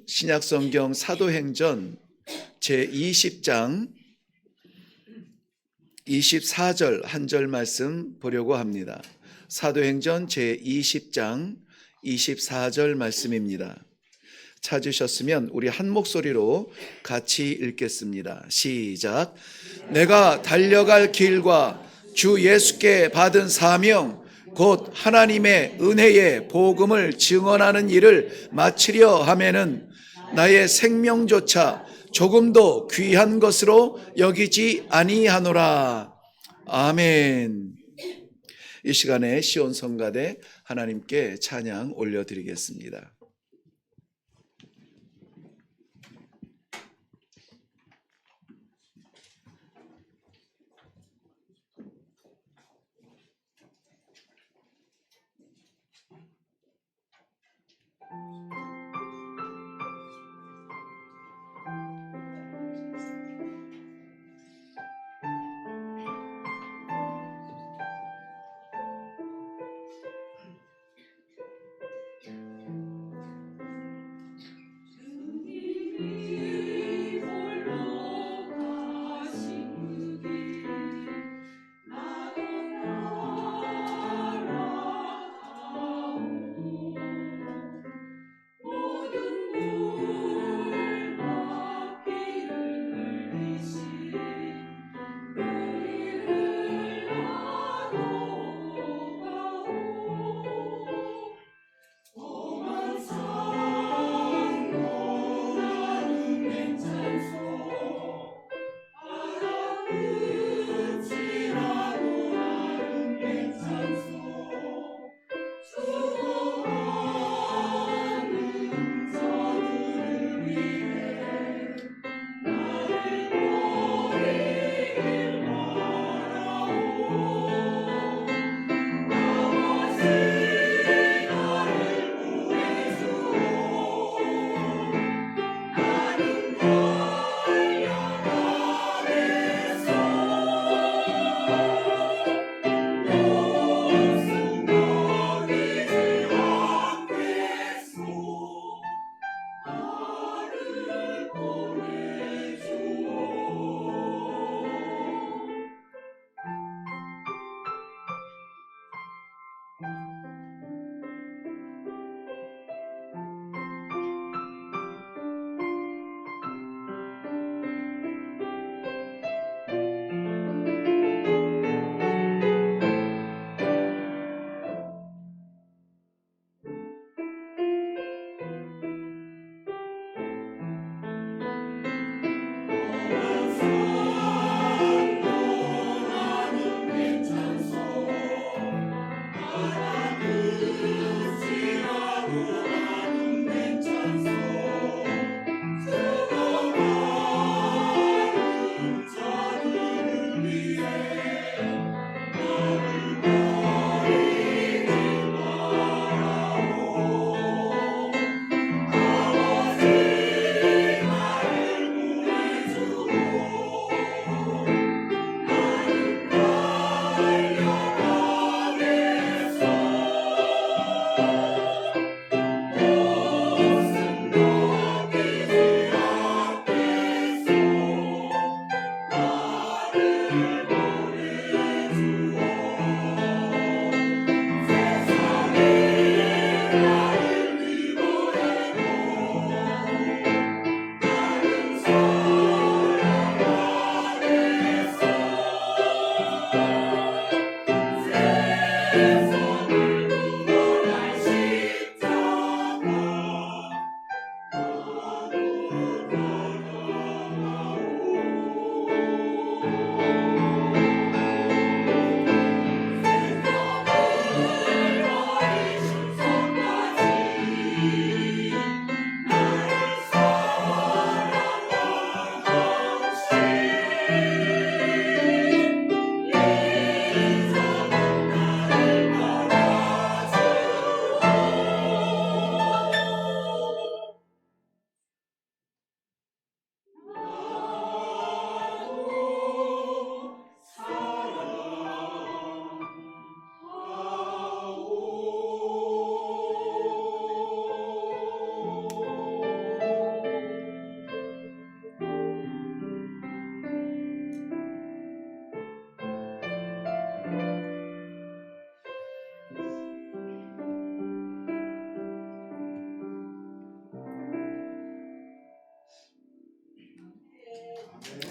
신약성경 사도행전 제20장 24절 한 절 말씀 보려고 합니다. 사도행전 제20장 24절 말씀입니다. 찾으셨으면 우리 한 목소리로 같이 읽겠습니다. 시작. 내가 달려갈 길과 주 예수께 받은 사명 곧 하나님의 은혜의 복음을 증언하는 일을 마치려 하면은 나의 생명조차 조금도 귀한 것으로 여기지 아니하노라. 아멘. 이 시간에 시온 성가대 하나님께 찬양 올려드리겠습니다.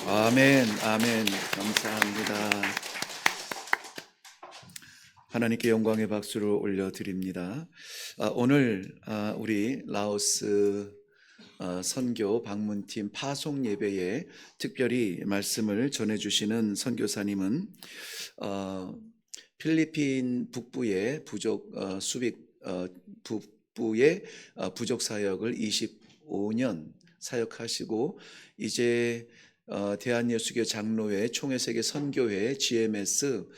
아멘, 아멘. 감사합니다. 하나님께 영광의 박수를 올려드립니다. 오늘 우리 라오스 선교 방문팀 파송 예배에 특별히 말씀을 전해주시는 선교사님은 필리핀 북부의 부족 수빅 북부의 부족 사역을 25년 사역하시고 이제 대한예수교 장로회 총회세계 선교회 GMS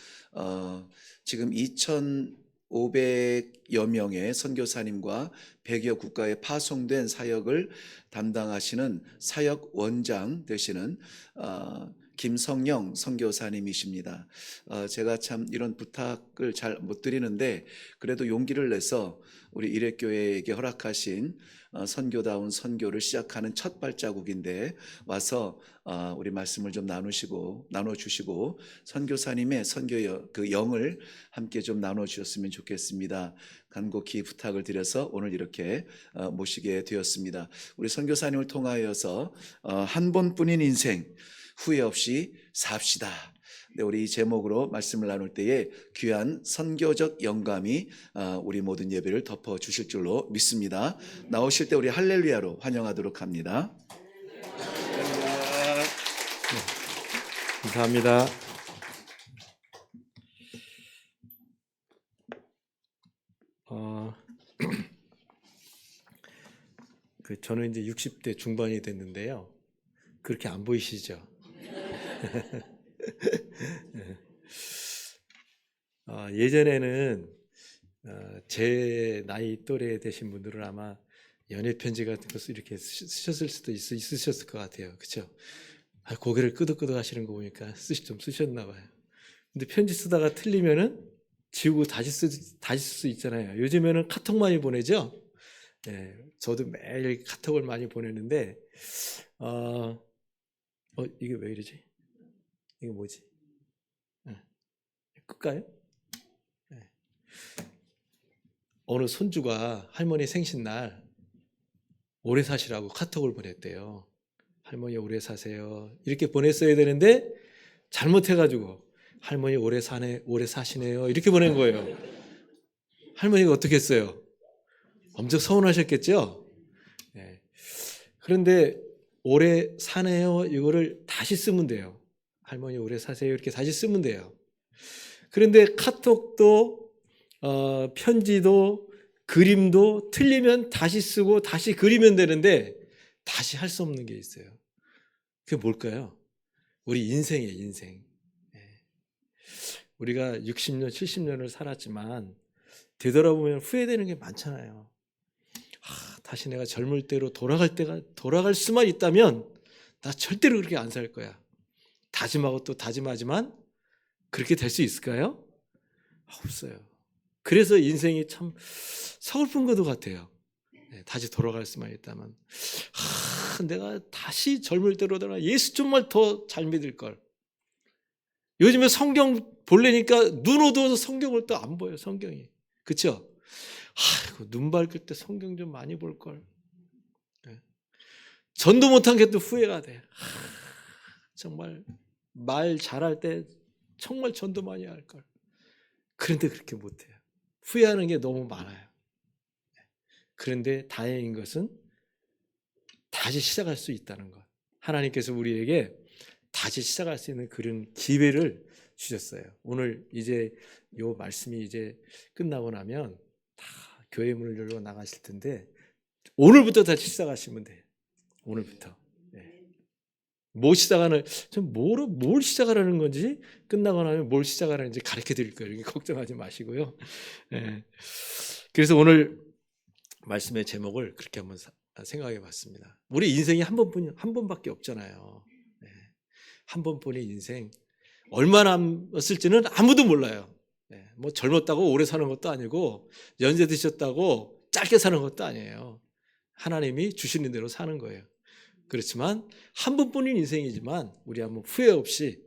지금 2,500여 명의 선교사님과 100여 국가에 파송된 사역을 담당하시는 사역 원장 되시는 김성영 선교사님이십니다. 제가 참 이런 부탁을 잘 못 드리는데 그래도 용기를 내서 우리 일회교회에게 허락하신 선교다운 선교를 시작하는 첫 발자국인데 와서 우리 말씀을 좀 나눠주시고 선교사님의 선교 그 영을 함께 좀 나눠주셨으면 좋겠습니다. 간곡히 부탁을 드려서 오늘 이렇게 모시게 되었습니다. 우리 선교사님을 통하여서 한 번뿐인 인생 후회 없이 삽시다. 네, 우리 이 제목으로 말씀을 나눌 때에 귀한 선교적 영감이 우리 모든 예배를 덮어 주실 줄로 믿습니다. 나오실 때 우리 할렐루야로 환영하도록 합니다. 할렐루야. 감사합니다. 저는 이제 60대 중반이 됐는데요. 그렇게 안 보이시죠? 예전에는 제 나이 또래 되신 분들은 아마 연애 편지 같은 것을 이렇게 쓰셨을 수도 있으셨을 것 같아요. 그렇죠? 고개를 끄덕끄덕 하시는 거 보니까 좀 쓰셨나 봐요. 근데 편지 쓰다가 틀리면은 지우고 다시 쓸 수 있잖아요. 요즘에는 카톡 많이 보내죠? 네, 저도 매일 카톡을 많이 보내는데, 이게 왜 이러지? 이게 뭐지? 끌까요? 네. 어느 손주가 할머니 생신날 오래 사시라고 카톡을 보냈대요. 할머니 오래 사세요. 이렇게 보냈어야 되는데 잘못해가지고 할머니 오래 사시네요. 이렇게 보낸 거예요. 할머니가 어떻게 했어요? 엄청 서운하셨겠죠? 네. 그런데 오래 사네요. 이거를 다시 쓰면 돼요. 할머니 오래 사세요. 이렇게 다시 쓰면 돼요. 그런데 카톡도 편지도 그림도 틀리면 다시 쓰고 다시 그리면 되는데 다시 할 수 없는 게 있어요. 그게 뭘까요? 우리 인생이에요, 인생. 우리가 60년, 70년을 살았지만 되돌아보면 후회되는 게 많잖아요. 다시 내가 젊을 때로 돌아갈 수만 있다면 나 절대로 그렇게 안 살 거야. 다짐하고 또 다짐하지만 그렇게 될 수 있을까요? 없어요. 그래서 인생이 참 서글픈 것도 같아요. 다시 돌아갈 수만 있다면 내가 다시 젊을 때로 돌아가 예수 정말 더 잘 믿을 걸. 요즘에 성경 보려니까 눈 어두워서 성경을 또 안 보여요. 성경이. 그렇죠? 눈 밝을 때 성경 좀 많이 볼 걸. 전도 못한 게 또 후회가 돼. 정말 말 잘할 때 정말 전도 많이 할 걸. 그런데 그렇게 못해요. 후회하는 게 너무 많아요. 그런데 다행인 것은 다시 시작할 수 있다는 것. 하나님께서 우리에게 다시 시작할 수 있는 그런 기회를 주셨어요. 오늘 이제 요 말씀이 이제 끝나고 나면 다 교회 문을 열고 나가실 텐데 오늘부터 다시 시작하시면 돼요. 오늘부터. 뭘 시작하라는 건지 끝나고 나면 뭘 시작하라는지 가르쳐 드릴 거예요. 걱정하지 마시고요. 그래서 오늘 말씀의 제목을 그렇게 한번 생각해 봤습니다. 우리 인생이 한 번밖에 없잖아요. 한 번뿐인 인생. 얼마나 남았을지는 아무도 몰라요. 뭐 젊었다고 오래 사는 것도 아니고 연세 드셨다고 짧게 사는 것도 아니에요. 하나님이 주시는 대로 사는 거예요. 그렇지만 한 번뿐인 인생이지만 우리 한번 후회 없이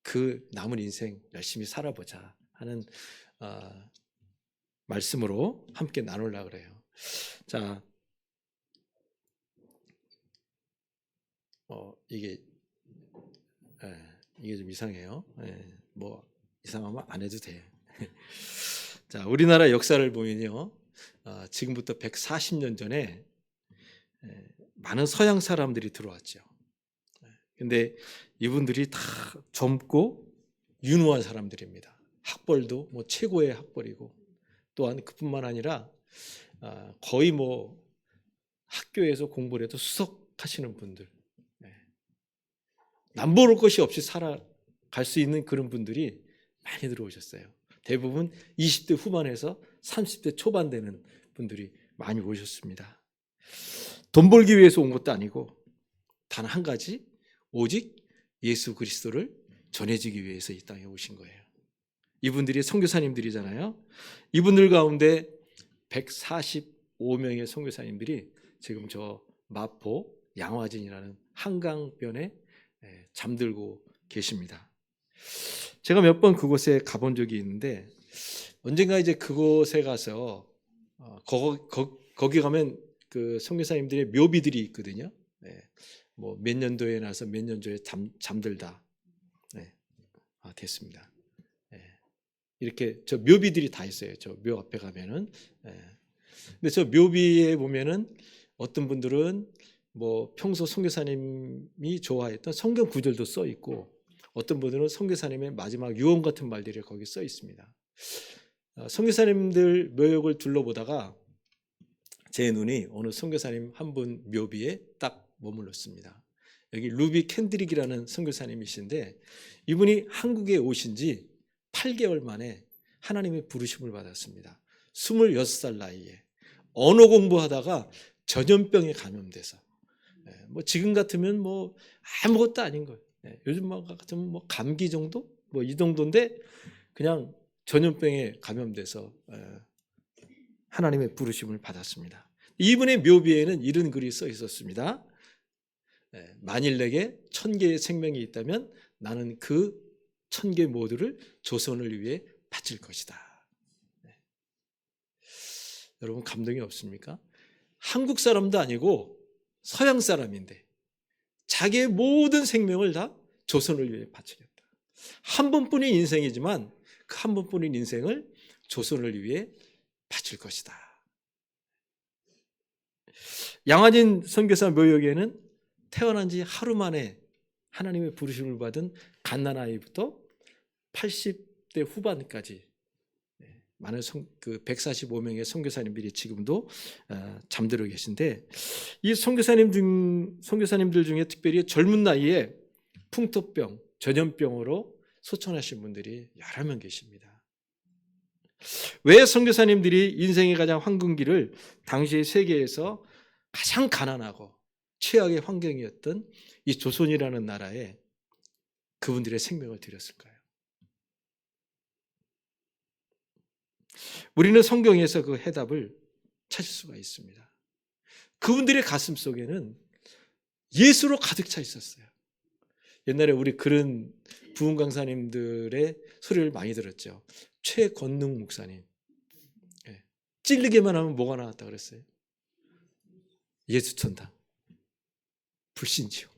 그 남은 인생 열심히 살아보자 하는 말씀으로 함께 나누려고 그래요. 자, 이게 이게 좀 이상해요. 뭐 이상하면 안 해도 돼. 자, 우리나라 역사를 보면요, 지금부터 140년 전에 많은 서양 사람들이 들어왔죠. 근데 이분들이 다 젊고 유능한 사람들입니다. 학벌도 뭐 최고의 학벌이고, 또한 그뿐만 아니라 거의 뭐 학교에서 공부를 해도 수석하시는 분들, 남보를 것이 없이 살아갈 수 있는 그런 분들이 많이 들어오셨어요. 대부분 20대 후반에서 30대 초반 되는 분들이 많이 오셨습니다. 돈 벌기 위해서 온 것도 아니고 단 한 가지, 오직 예수 그리스도를 전해주기 위해서 이 땅에 오신 거예요. 이분들이 선교사님들이잖아요. 이분들 가운데 145명의 선교사님들이 지금 저 마포 양화진이라는 한강변에 잠들고 계십니다. 제가 몇 번 그곳에 가본 적이 있는데, 언젠가 이제 그곳에 가서 거기 가면 그 선교사님들의 묘비들이 있거든요. 뭐 몇 년도에 나서 몇 년도에 잠들다. 됐습니다. 이렇게 저 묘비들이 다 있어요. 저 묘 앞에 가면은. 근데 저 묘비에 보면은 어떤 분들은 뭐 평소 선교사님이 좋아했던 성경 구절도 써 있고, 어떤 분들은 선교사님의 마지막 유언 같은 말들이 거기 써 있습니다. 선교사님들 묘역을 둘러보다가 제 눈이 어느 선교사님 한 분 묘비에 딱 머물렀습니다. 여기 루비 캔드릭이라는 선교사님이신데, 이분이 한국에 오신 지 8개월 만에 하나님의 부르심을 받았습니다. 26살 나이에 언어 공부하다가 전염병에 감염돼서, 뭐 지금 같으면 뭐 아무것도 아닌 거예요. 요즘 같으면 뭐 감기 정도, 뭐 이 정도인데 그냥 전염병에 감염돼서 하나님의 부르심을 받았습니다. 이분의 묘비에는 이런 글이 써 있었습니다. 만일 내게 1000개의 생명이 있다면 나는 그 1000개 모두를 조선을 위해 바칠 것이다. 여러분, 감동이 없습니까? 한국 사람도 아니고 서양 사람인데 자기의 모든 생명을 다 조선을 위해 바치겠다. 한 번뿐인 인생이지만 그 한 번뿐인 인생을 조선을 위해 바칠 것이다. 양화진 선교사 묘역에는 태어난 지 하루 만에 하나님의 부르심을 받은 갓난아이부터 80대 후반까지 많은 그 145명의 선교사님들이 지금도 잠들어 계신데, 이 선교사님들 중에 특별히 젊은 나이에 풍토병, 전염병으로 소천하신 분들이 여러 명 계십니다. 왜 선교사님들이 인생의 가장 황금기를 당시의 세계에서 가장 가난하고 최악의 환경이었던 이 조선이라는 나라에 그분들의 생명을 드렸을까요? 우리는 성경에서 그 해답을 찾을 수가 있습니다. 그분들의 가슴 속에는 예수로 가득 차 있었어요. 옛날에 우리 그런 부흥 강사님들의 소리를 많이 들었죠. 최건능 목사님. 찔리기만 하면 뭐가 나왔다 그랬어요? 예수천당, 불신지옥.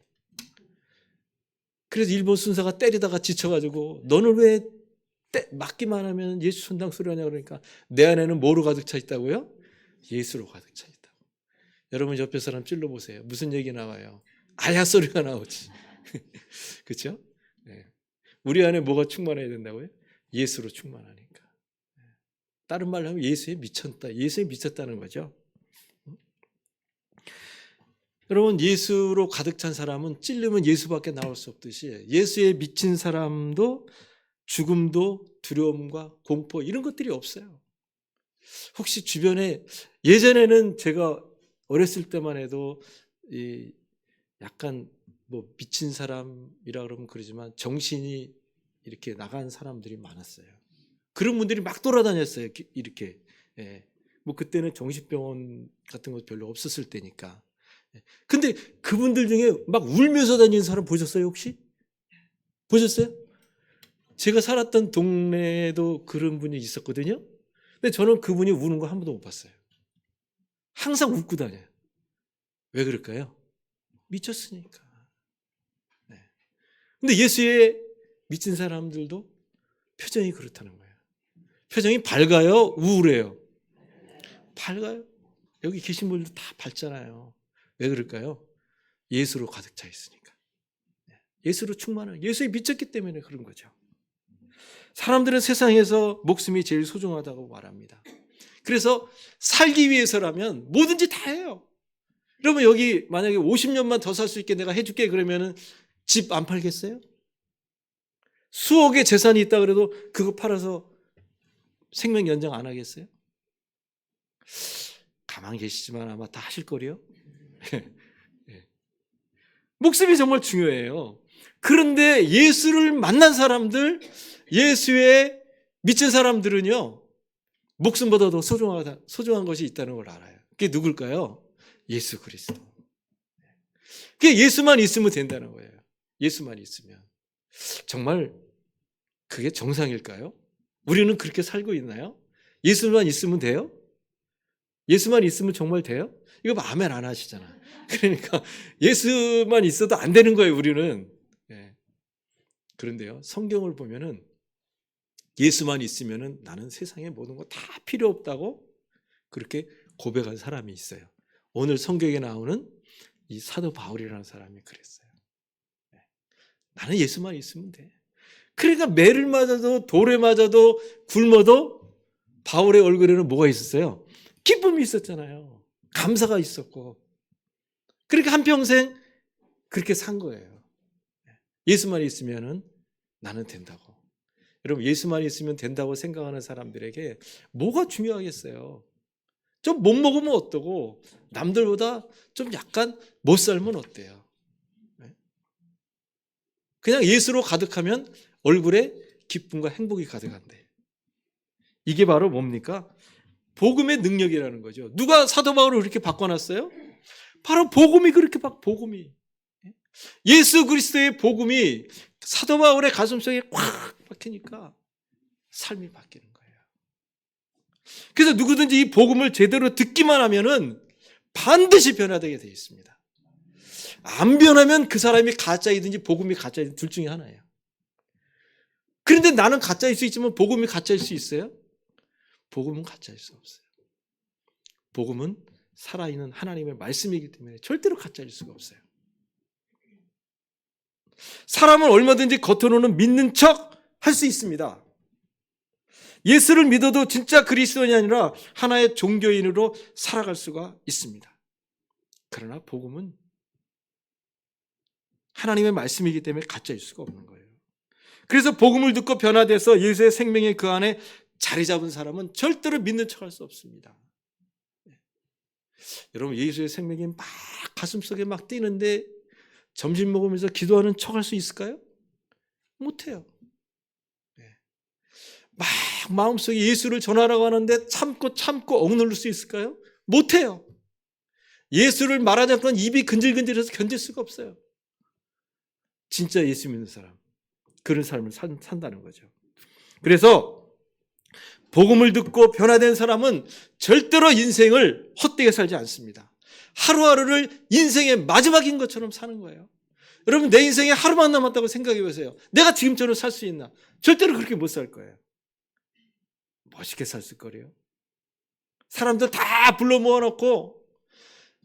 그래서 일본 순사가 때리다가 지쳐가지고 너는 왜 맞기만 하면 예수천당 소리 하냐 그러니까 내 안에는 뭐로 가득 차 있다고요? 예수로 가득 차 있다고. 여러분 옆에 사람 찔러보세요. 무슨 얘기 나와요? 아야 소리가 나오지. 그렇죠? 우리 안에 뭐가 충만해야 된다고요? 예수로 충만하니까. 다른 말로 하면 예수에 미쳤다. 예수에 미쳤다는 거죠. 여러분, 예수로 가득 찬 사람은 찔리면 예수밖에 나올 수 없듯이 예수에 미친 사람도 죽음도 두려움과 공포 이런 것들이 없어요. 혹시 주변에, 예전에는 제가 어렸을 때만 해도 약간 뭐 미친 사람이라 그러면 그러지만 정신이 이렇게 나간 사람들이 많았어요. 그런 분들이 막 돌아다녔어요. 이렇게. 뭐 그때는 정신병원 같은 거 별로 없었을 때니까. 근데 그분들 중에 막 울면서 다니는 사람 보셨어요, 혹시? 보셨어요? 제가 살았던 동네에도 그런 분이 있었거든요. 근데 저는 그분이 우는 거 한 번도 못 봤어요. 항상 웃고 다녀요. 왜 그럴까요? 미쳤으니까. 근데 예수에 미친 사람들도 표정이 그렇다는 거예요. 표정이 밝아요? 우울해요? 밝아요. 여기 계신 분들 다 밝잖아요. 왜 그럴까요? 예수로 가득 차 있으니까. 예수로 충만한, 예수에 미쳤기 때문에 그런 거죠. 사람들은 세상에서 목숨이 제일 소중하다고 말합니다. 그래서 살기 위해서라면 뭐든지 다 해요. 여러분 여기 만약에 50년만 더 살 수 있게 내가 해줄게 그러면은 집 안 팔겠어요? 수억의 재산이 있다 그래도 그거 팔아서 생명 연장 안 하겠어요? 가만히 계시지만 아마 다 하실 거래요. 목숨이 정말 중요해요. 그런데 예수를 만난 사람들, 예수에 미친 사람들은요, 목숨보다 더 소중한 것이 있다는 걸 알아요. 그게 누굴까요? 예수 그리스도. 그게 예수만 있으면 된다는 거예요. 예수만 있으면. 정말 그게 정상일까요? 우리는 그렇게 살고 있나요? 예수만 있으면 돼요? 예수만 있으면 정말 돼요? 이거 아멘 안 하시잖아. 그러니까 예수만 있어도 안 되는 거예요, 우리는. 그런데요, 성경을 보면은 예수만 있으면은 나는 세상의 모든 거 다 필요 없다고 그렇게 고백한 사람이 있어요. 오늘 성경에 나오는 이 사도 바울이라는 사람이 그랬어요. 나는 예수만 있으면 돼. 그러니까 매를 맞아도 돌에 맞아도 굶어도 바울의 얼굴에는 뭐가 있었어요? 기쁨이 있었잖아요. 감사가 있었고. 그렇게 한평생 그렇게 산 거예요. 예수만 있으면은 나는 된다고. 여러분 예수만 있으면 된다고 생각하는 사람들에게 뭐가 중요하겠어요? 좀 못 먹으면 어떠고 남들보다 좀 약간 못 살면 어때요? 그냥 예수로 가득하면 얼굴에 기쁨과 행복이 가득한데 이게 바로 뭡니까? 복음의 능력이라는 거죠. 누가 사도 바울을 그렇게 바꿔놨어요? 바로 복음이 그렇게 복음이 예수 그리스도의 복음이 사도 바울의 가슴속에 꽉 박히니까 삶이 바뀌는 거예요. 그래서 누구든지 이 복음을 제대로 듣기만 하면은 반드시 변화되게 되어 있습니다. 안 변하면 그 사람이 가짜이든지 복음이 가짜이든지 둘 중에 하나예요. 그런데 나는 가짜일 수 있지만 복음이 가짜일 수 있어요? 복음은 가짜일 수 없어요. 복음은 살아있는 하나님의 말씀이기 때문에 절대로 가짜일 수가 없어요. 사람은 얼마든지 겉으로는 믿는 척 할 수 있습니다. 예수를 믿어도 진짜 그리스도인이 아니라 하나의 종교인으로 살아갈 수가 있습니다. 그러나 복음은 하나님의 말씀이기 때문에 가짜일 수가 없는 거예요. 그래서 복음을 듣고 변화돼서 예수의 생명이 그 안에 자리 잡은 사람은 절대로 믿는 척 할 수 없습니다. 여러분 예수의 생명이 막 가슴속에 막 뛰는데 점심 먹으면서 기도하는 척 할 수 있을까요? 못해요. 막 마음속에 예수를 전하라고 하는데 참고 억누를 수 있을까요? 못해요. 예수를 말하지 않고는 입이 근질근질해서 견딜 수가 없어요. 진짜 예수 믿는 사람, 그런 삶을 산다는 거죠. 그래서 복음을 듣고 변화된 사람은 절대로 인생을 헛되게 살지 않습니다. 하루하루를 인생의 마지막인 것처럼 사는 거예요. 여러분 내 인생에 하루만 남았다고 생각해 보세요. 내가 지금처럼 살 수 있나? 절대로 그렇게 못 살 거예요. 멋있게 샀을 거래요. 사람들 다 불러 모아놓고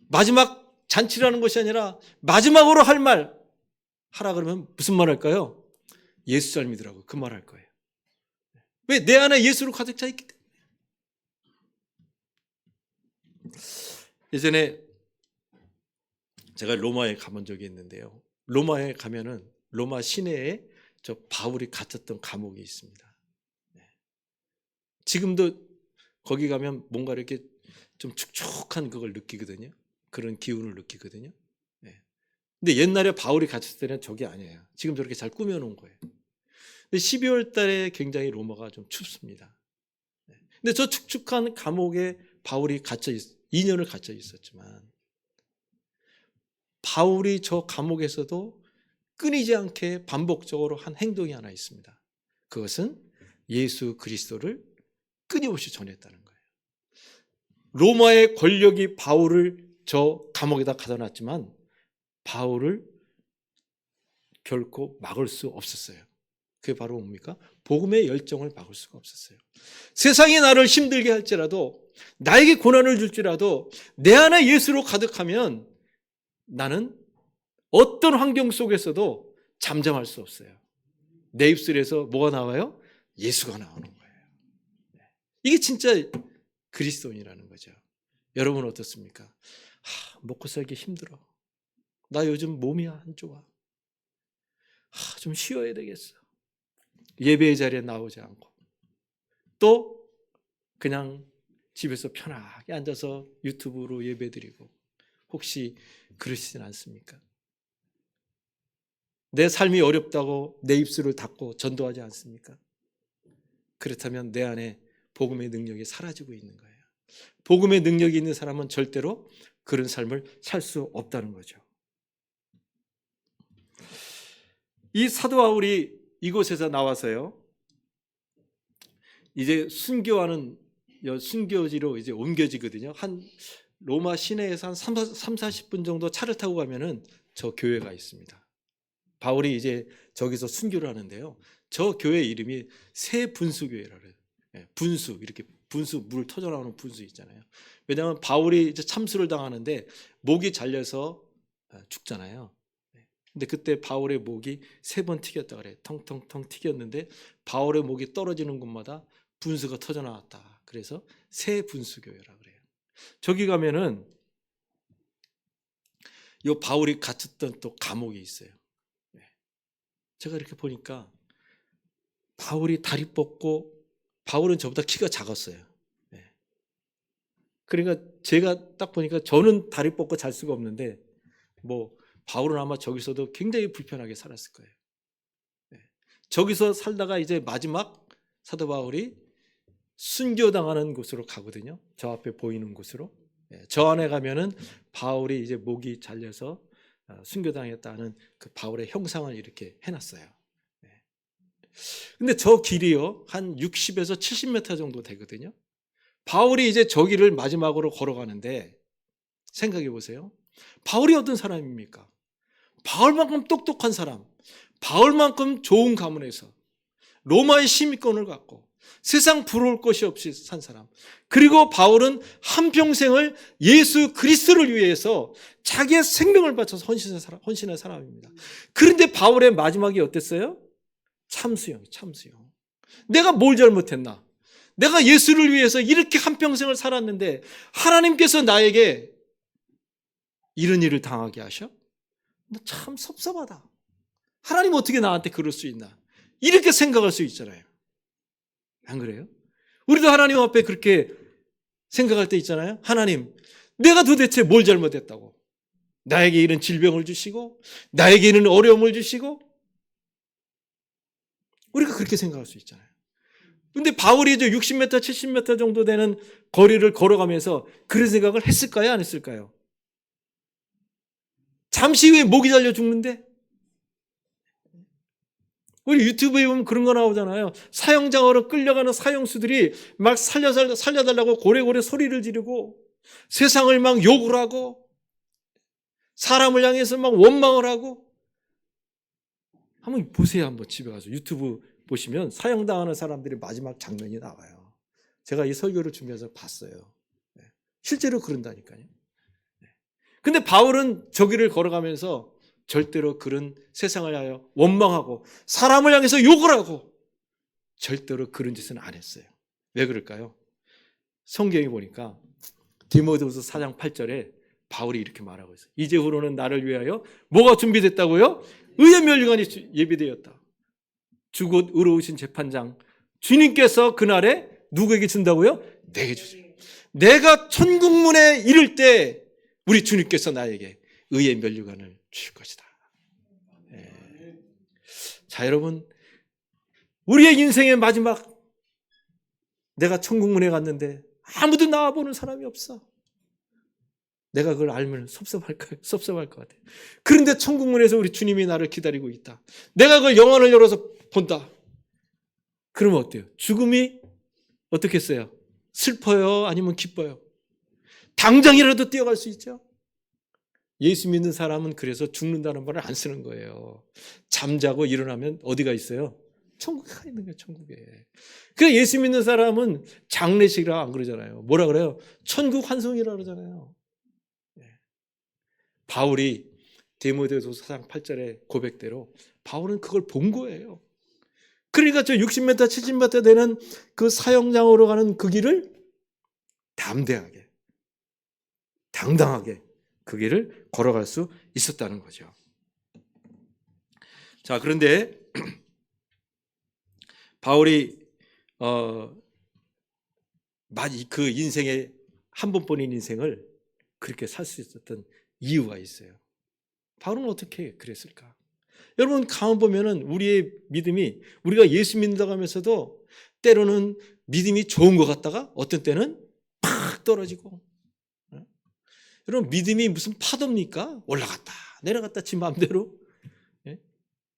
마지막 잔치라는 것이 아니라 마지막으로 할 말 하라 그러면 무슨 말 할까요? 예수 잘 믿으라고 그 말 할 거예요. 왜? 내 안에 예수로 가득 차 있기 때문에. 예전에 제가 로마에 가본 적이 있는데요. 로마에 가면은 로마 시내에 저 바울이 갇혔던 감옥이 있습니다. 지금도 거기 가면 뭔가 이렇게 좀 축축한 그걸 느끼거든요. 그런 기운을 느끼거든요. 근데 옛날에 바울이 갇혔을 때는 저게 아니에요. 지금 저렇게 잘 꾸며놓은 거예요. 근데 12월 달에 굉장히 로마가 좀 춥습니다. 근데 저 축축한 감옥에 바울이 2년을 갇혀 있었지만 바울이 저 감옥에서도 끊이지 않게 반복적으로 한 행동이 하나 있습니다. 그것은 예수 그리스도를 끊임없이 전했다는 거예요. 로마의 권력이 바울을 저 감옥에다 가둬놨지만 바울을 결코 막을 수 없었어요. 그게 바로 뭡니까? 복음의 열정을 막을 수가 없었어요. 세상이 나를 힘들게 할지라도, 나에게 고난을 줄지라도 내 안에 예수로 가득하면 나는 어떤 환경 속에서도 잠잠할 수 없어요. 내 입술에서 뭐가 나와요? 예수가 나오는 거예요. 이게 진짜 그리스도인이라는 거죠. 여러분 어떻습니까? 먹고 살기 힘들어. 나 요즘 몸이 안 좋아. 좀 쉬어야 되겠어. 예배의 자리에 나오지 않고 또 그냥 집에서 편하게 앉아서 유튜브로 예배드리고, 혹시 그러시진 않습니까? 내 삶이 어렵다고 내 입술을 닫고 전도하지 않습니까? 그렇다면 내 안에 복음의 능력이 사라지고 있는 거예요. 복음의 능력이 있는 사람은 절대로 그런 삶을 살 수 없다는 거죠. 이 사도 바울이 이곳에서 나와서요, 이제 순교하는 순교지로 이제 옮겨지거든요. 한 로마 시내에서 한 30-40분 정도 차를 타고 가면은 저 교회가 있습니다. 바울이 이제 저기서 순교를 하는데요. 저 교회 이름이 새 분수교회라 그래요. 분수, 이렇게 분수, 물 터져 나오는 분수 있잖아요. 왜냐하면 바울이 이제 참수를 당하는데 목이 잘려서 죽잖아요. 근데 그때 바울의 목이 3번 튀겼다 그래요. 텅텅텅 튀겼는데 바울의 목이 떨어지는 곳마다 분수가 터져 나왔다. 그래서 새 분수교회라 그래요. 저기 가면은 요 바울이 갇혔던 또 감옥이 있어요. 제가 이렇게 보니까 바울이 다리 뻗고, 바울은 저보다 키가 작았어요. 그러니까 제가 딱 보니까 저는 다리 뻗고 잘 수가 없는데, 뭐 바울은 아마 저기서도 굉장히 불편하게 살았을 거예요. 저기서 살다가 이제 마지막 사도 바울이 순교당하는 곳으로 가거든요. 저 앞에 보이는 곳으로. 저 안에 가면은 바울이 이제 목이 잘려서 순교당했다는 그 바울의 형상을 이렇게 해놨어요. 근데 저 길이요, 한 60에서 70m 정도 되거든요. 바울이 이제 저 길을 마지막으로 걸어가는데, 생각해 보세요. 바울이 어떤 사람입니까? 바울만큼 똑똑한 사람, 바울만큼 좋은 가문에서 로마의 시민권을 갖고 세상 부러울 것이 없이 산 사람, 그리고 바울은 한평생을 예수 그리스도를 위해서 자기의 생명을 바쳐서 헌신한 사람입니다. 그런데 바울의 마지막이 어땠어요? 참수형. 내가 뭘 잘못했나? 내가 예수를 위해서 이렇게 한평생을 살았는데 하나님께서 나에게 이런 일을 당하게 하셔? 나 참 섭섭하다. 하나님 어떻게 나한테 그럴 수 있나? 이렇게 생각할 수 있잖아요. 안 그래요? 우리도 하나님 앞에 그렇게 생각할 때 있잖아요. 하나님, 내가 도대체 뭘 잘못했다고? 나에게 이런 질병을 주시고, 나에게 이런 어려움을 주시고, 우리가 그렇게 생각할 수 있잖아요. 근데 바울이 이제 60m, 70m 정도 되는 거리를 걸어가면서 그런 생각을 했을까요? 안 했을까요? 잠시 후에 목이 잘려 죽는데? 우리 유튜브에 보면 그런 거 나오잖아요. 사형장으로 끌려가는 사형수들이 막 살려달라고 고래고래 소리를 지르고, 세상을 막 욕을 하고, 사람을 향해서 막 원망을 하고. 한번 보세요. 한번 집에 가서 유튜브 보시면 사형당하는 사람들의 마지막 장면이 나와요. 제가 이 설교를 준비해서 봤어요. 실제로 그런다니까요. 근데 바울은 저기를 걸어가면서 절대로 그런 세상을 향하여 원망하고 사람을 향해서 욕을 하고 절대로 그런 짓은 안 했어요. 왜 그럴까요? 성경에 보니까 디모데후서 4장 8절에 바울이 이렇게 말하고 있어요. 이제후로는 나를 위하여 뭐가 준비됐다고요? 의의 면류관이 예비되었다. 주 곧 의로우신 재판장 주님께서 그날에 누구에게 준다고요? 내게 주세요. 내가 천국문에 이를 때 우리 주님께서 나에게 의의 면류관을 주실 것이다. 자, 여러분, 우리의 인생의 마지막, 내가 천국문에 갔는데 아무도 나와보는 사람이 없어. 내가 그걸 알면 섭섭할 것 같아. 그런데 천국문에서 우리 주님이 나를 기다리고 있다. 내가 그걸 영안을 열어서 본다. 그러면 어때요? 죽음이 어떻겠어요? 슬퍼요? 아니면 기뻐요? 당장이라도 뛰어갈 수 있죠? 예수 믿는 사람은 그래서 죽는다는 말을 안 쓰는 거예요. 잠자고 일어나면 어디가 있어요? 천국에 가 있는 거예요. 천국에. 그러니까 예수 믿는 사람은 장례식이라 안 그러잖아요. 뭐라 그래요? 천국 환송이라 그러잖아요. 바울이 디모데후서 4장 8절의 고백대로 바울은 그걸 본 거예요. 그러니까 저 60m, 70m 되는 그 사형장으로 가는 그 길을 담대하게, 당당하게 그 길을 걸어갈 수 있었다는 거죠. 자, 그런데 바울이 그 인생의 한 번뿐인 인생을 그렇게 살 수 있었던 이유가 있어요. 바울은 어떻게 그랬을까? 여러분 가만 보면은 우리의 믿음이 우리가 예수 믿는다고 하면서도 때로는 믿음이 좋은 것 같다가 어떤 때는 팍 떨어지고. 여러분 믿음이 무슨 파도입니까? 올라갔다 내려갔다 지 마음대로.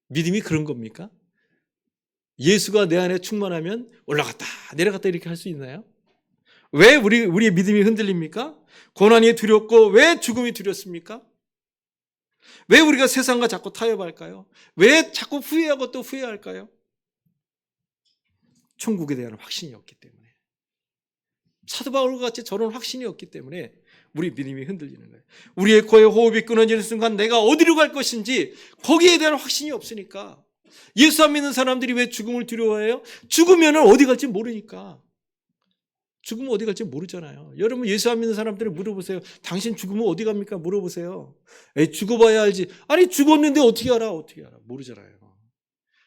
믿음이 그런 겁니까? 예수가 내 안에 충만하면 올라갔다 내려갔다 이렇게 할 수 있나요? 왜 우리의 믿음이 흔들립니까? 고난이 두렵고 왜 죽음이 두렵습니까? 왜 우리가 세상과 자꾸 타협할까요? 왜 자꾸 후회하고 또 후회할까요? 천국에 대한 확신이 없기 때문에. 사도 바울과 같이 저런 확신이 없기 때문에 우리 믿음이 흔들리는 거예요. 우리의 코에 호흡이 끊어지는 순간 내가 어디로 갈 것인지 거기에 대한 확신이 없으니까. 예수 안 믿는 사람들이 왜 죽음을 두려워해요? 죽으면 어디 갈지 모르니까. 죽으면 어디 갈지 모르잖아요. 여러분 예수 안 믿는 사람들을 물어보세요. 당신 죽으면 어디 갑니까? 물어보세요. 에이, 죽어봐야 알지. 아니 죽었는데 어떻게 알아? 어떻게 알아? 모르잖아요.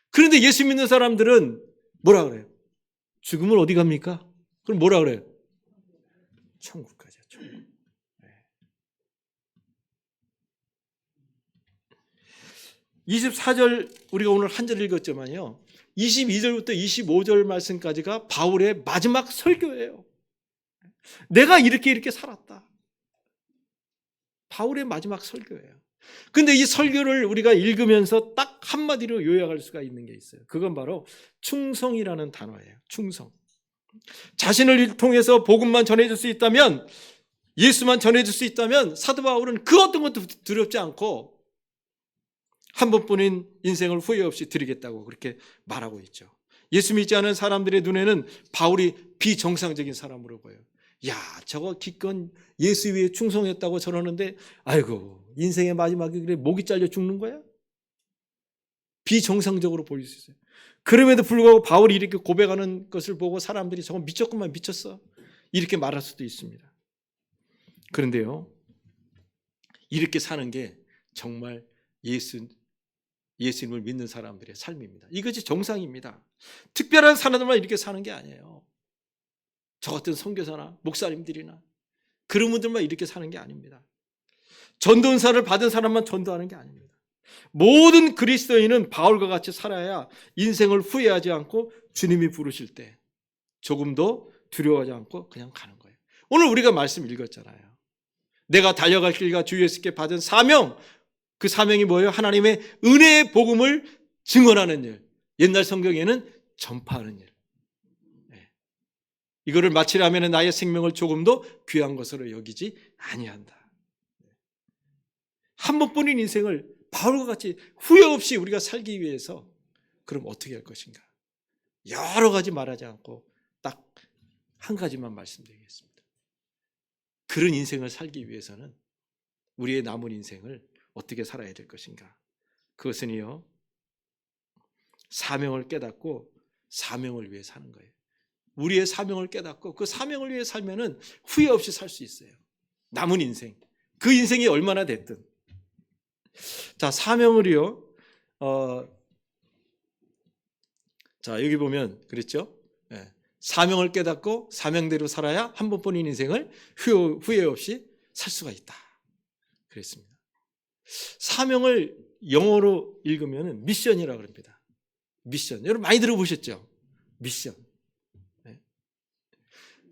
그런데 예수 믿는 사람들은 뭐라 그래요? 죽으면 어디 갑니까? 그럼 뭐라 그래요? 천국 가자. 천국. 네. 24절 우리가 오늘 한 절 읽었지만요. 22절부터 25절 말씀까지가 바울의 마지막 설교예요. 내가 이렇게 살았다. 바울의 마지막 설교예요. 근데 이 설교를 우리가 읽으면서 딱 한마디로 요약할 수가 있는 게 있어요. 그건 바로 충성이라는 단어예요. 충성. 자신을 통해서 복음만 전해줄 수 있다면, 예수만 전해줄 수 있다면 사도 바울은 그 어떤 것도 두렵지 않고 한 번뿐인 인생을 후회 없이 드리겠다고 그렇게 말하고 있죠. 예수 믿지 않은 사람들의 눈에는 바울이 비정상적인 사람으로 보여요. 야, 저거 기껏 예수 위에 충성했다고 저러는데 아이고 인생의 마지막에 그래 목이 잘려 죽는 거야? 비정상적으로 보일 수 있어요. 그럼에도 불구하고 바울이 이렇게 고백하는 것을 보고 사람들이 저거 미쳤구만 미쳤어 이렇게 말할 수도 있습니다. 그런데요, 이렇게 사는 게 정말 예수님을 믿는 사람들의 삶입니다. 이것이 정상입니다. 특별한 사람들만 이렇게 사는 게 아니에요. 저 같은 선교사나 목사님들이나 그런 분들만 이렇게 사는 게 아닙니다. 전도사를 받은 사람만 전도하는 게 아닙니다. 모든 그리스도인은 바울과 같이 살아야 인생을 후회하지 않고 주님이 부르실 때 조금도 두려워하지 않고 그냥 가는 거예요. 오늘 우리가 말씀 읽었잖아요. 내가 달려갈 길과 주 예수께 받은 사명, 그 사명이 뭐예요? 하나님의 은혜의 복음을 증언하는 일. 옛날 성경에는 전파하는 일. 이거를 마치려면 나의 생명을 조금도 귀한 것으로 여기지 아니한다. 한 번뿐인 인생을 바울과 같이 후회 없이 우리가 살기 위해서 그럼 어떻게 할 것인가? 여러 가지 말하지 않고 딱 한 가지만 말씀드리겠습니다. 그런 인생을 살기 위해서는 우리의 남은 인생을 어떻게 살아야 될 것인가? 그것은요, 사명을 깨닫고 사명을 위해 사는 거예요. 우리의 사명을 깨닫고 그 사명을 위해 살면은 후회 없이 살 수 있어요. 남은 인생, 그 인생이 얼마나 됐든. 자, 사명을요. 자, 여기 보면 그랬죠? 네. 사명을 깨닫고 사명대로 살아야 한 번뿐인 인생을 후회 없이 살 수가 있다. 그랬습니다. 사명을 영어로 읽으면 미션이라고 합니다. 미션. 여러분 많이 들어보셨죠? 미션. 네.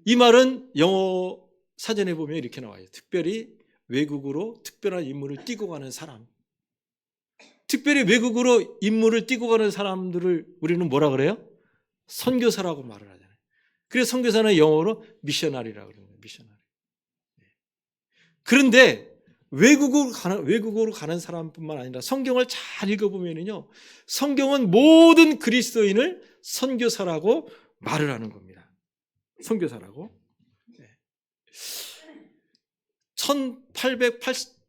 이 말은 영어 사전에 보면 이렇게 나와요. 특별히 외국으로 특별한 임무를 띠고 가는 사람. 특별히 외국으로 임무를 띠고 가는 사람들을 우리는 뭐라 그래요? 선교사라고 말을 하잖아요. 그래서 선교사는 영어로 미셔너리라고 그러는 거예요. 미셔너리. 그런데 외국으로 가는 사람뿐만 아니라 성경을 잘 읽어보면요, 성경은 모든 그리스도인을 선교사라고 말을 하는 겁니다. 선교사라고.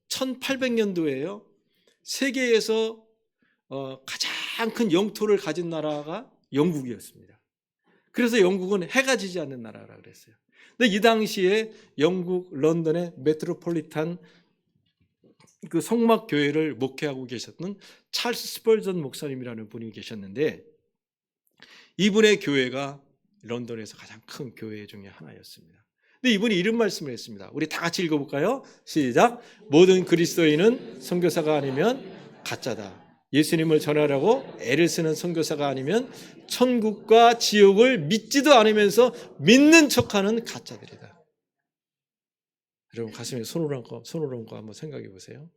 1800년도에요. 세계에서 가장 큰 영토를 가진 나라가 영국이었습니다. 그래서 영국은 해가 지지 않는 나라라 그랬어요. 근데 이 당시에 영국 런던의 메트로폴리탄 그 성막 교회를 목회하고 계셨던 찰스 스펄전 목사님이라는 분이 계셨는데, 이분의 교회가 런던에서 가장 큰 교회 중에 하나였습니다. 근데 이분이 이런 말씀을 했습니다. 우리 다 같이 읽어볼까요? 시작. 모든 그리스도인은 선교사가 아니면 가짜다. 예수님을 전하려고 애를 쓰는 선교사가 아니면 천국과 지옥을 믿지도 않으면서 믿는 척하는 가짜들이다. 여러분 가슴에 손을 얹고 한번 생각해 보세요.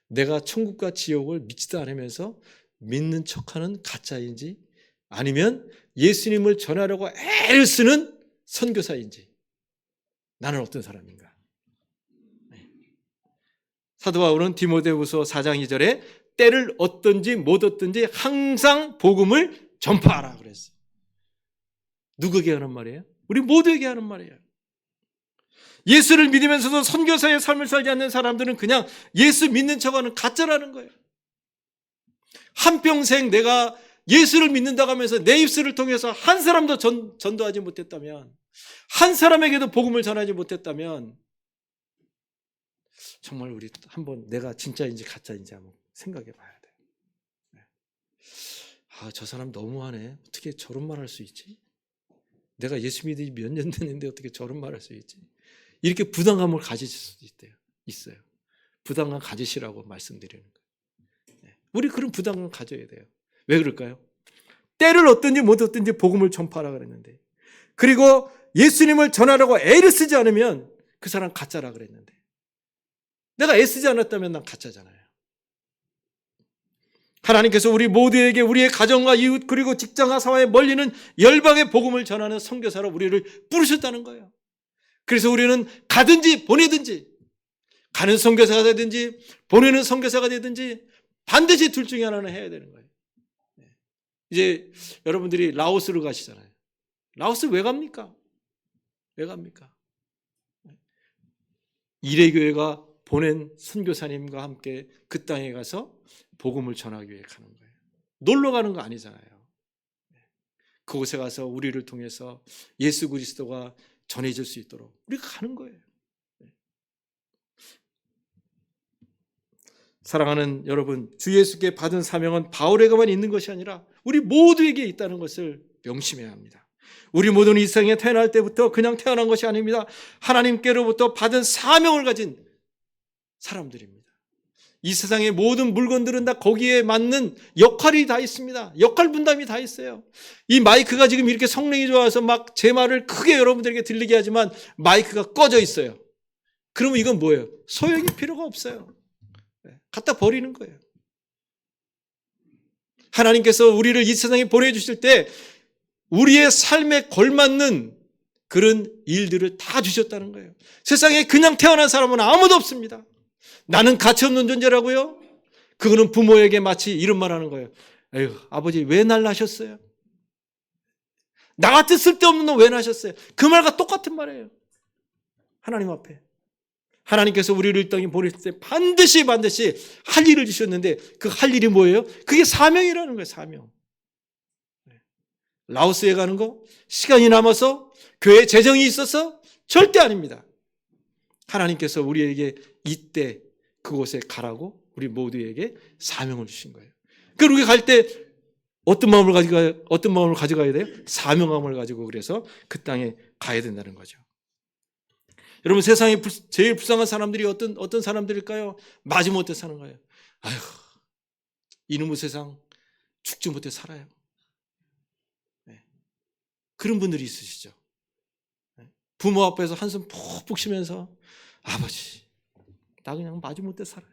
내가 천국과 지옥을 믿지도 않으면서 믿는 척하는 가짜인지, 아니면 예수님을 전하려고 애를 쓰는 선교사인지, 나는 어떤 사람인가? 사도 바울은 디모데후서 4장 2절에 때를 얻든지 못 얻든지 항상 복음을 전파하라 그랬어요. 누구에게 하는 말이에요? 우리 모두에게 하는 말이에요. 예수를 믿으면서도 선교사의 삶을 살지 않는 사람들은 그냥 예수 믿는 척하는 가짜라는 거예요. 한평생 내가 예수를 믿는다고 하면서 내 입술을 통해서 한 사람도 전도하지 못했다면, 한 사람에게도 복음을 전하지 못했다면, 정말 우리 한번 내가 진짜인지 가짜인지 한번 생각해 봐야 돼요. 저 사람 너무하네. 어떻게 저런 말 할 수 있지? 내가 예수 믿은 지 몇 년 됐는데 어떻게 저런 말 할 수 있지? 이렇게 부담감을 가지실 수도 있어요. 부담감 가지시라고 말씀드리는 거예요. 우리 그런 부담감 가져야 돼요. 왜 그럴까요? 때를 얻든지 못 얻든지 복음을 전파하라 그랬는데, 그리고 예수님을 전하려고 애를 쓰지 않으면 그 사람 가짜라 그랬는데, 내가 애쓰지 않았다면 난 가짜잖아요. 하나님께서 우리 모두에게 우리의 가정과 이웃 그리고 직장과 사회에 멀리는 열방의 복음을 전하는 선교사로 우리를 부르셨다는 거예요. 그래서 우리는 가든지 보내든지, 가는 선교사가 되든지 보내는 선교사가 되든지 반드시 둘 중에 하나는 해야 되는 거예요. 이제 여러분들이 라오스를 가시잖아요. 라오스 왜 갑니까? 왜 갑니까? 이레교회가 보낸 선교사님과 함께 그 땅에 가서 복음을 전하기 위해 가는 거예요. 놀러 가는 거 아니잖아요. 그곳에 가서 우리를 통해서 예수 그리스도가 전해질 수 있도록 우리가 가는 거예요. 사랑하는 여러분, 주 예수께 받은 사명은 바울에게만 있는 것이 아니라 우리 모두에게 있다는 것을 명심해야 합니다. 우리 모두는 이 세상에 태어날 때부터 그냥 태어난 것이 아닙니다. 하나님께로부터 받은 사명을 가진 사람들입니다. 이 세상의 모든 물건들은 다 거기에 맞는 역할이 다 있습니다. 역할 분담이 다 있어요. 이 마이크가 지금 이렇게 성능이 좋아서 막 제 말을 크게 여러분들에게 들리게 하지만 마이크가 꺼져 있어요. 그러면 이건 뭐예요? 소용이 필요가 없어요. 갖다 버리는 거예요. 하나님께서 우리를 이 세상에 보내주실 때 우리의 삶에 걸맞는 그런 일들을 다 주셨다는 거예요. 세상에 그냥 태어난 사람은 아무도 없습니다. 나는 가치없는 존재라고요? 그거는 부모에게 마치 이런 말 하는 거예요. 에휴, 아버지 왜 날 낳으셨어요? 나 같은 쓸데없는 놈 왜 낳으셨어요? 그 말과 똑같은 말이에요. 하나님 앞에. 하나님께서 우리를 이 땅에 보냈을 때 반드시 할 일을 주셨는데 그 할 일이 뭐예요? 그게 사명이라는 거예요. 사명. 라오스에 가는 거 시간이 남아서 교회 재정이 있어서 절대 아닙니다. 하나님께서 우리에게 이때 그곳에 가라고 우리 모두에게 사명을 주신 거예요. 그러니까 우리가 갈 때 어떤 마음을 가져가야 돼요? 사명감을 가지고 그래서 그 땅에 가야 된다는 거죠. 여러분, 세상에 제일 불쌍한 사람들이 어떤 사람들일까요? 마지못해 사는 거예요. 아휴, 이놈의 세상 죽지 못해 살아요. 네. 그런 분들이 있으시죠. 네. 부모 앞에서 한숨 푹푹 쉬면서 아버지, 나 그냥 마지못해 살아요.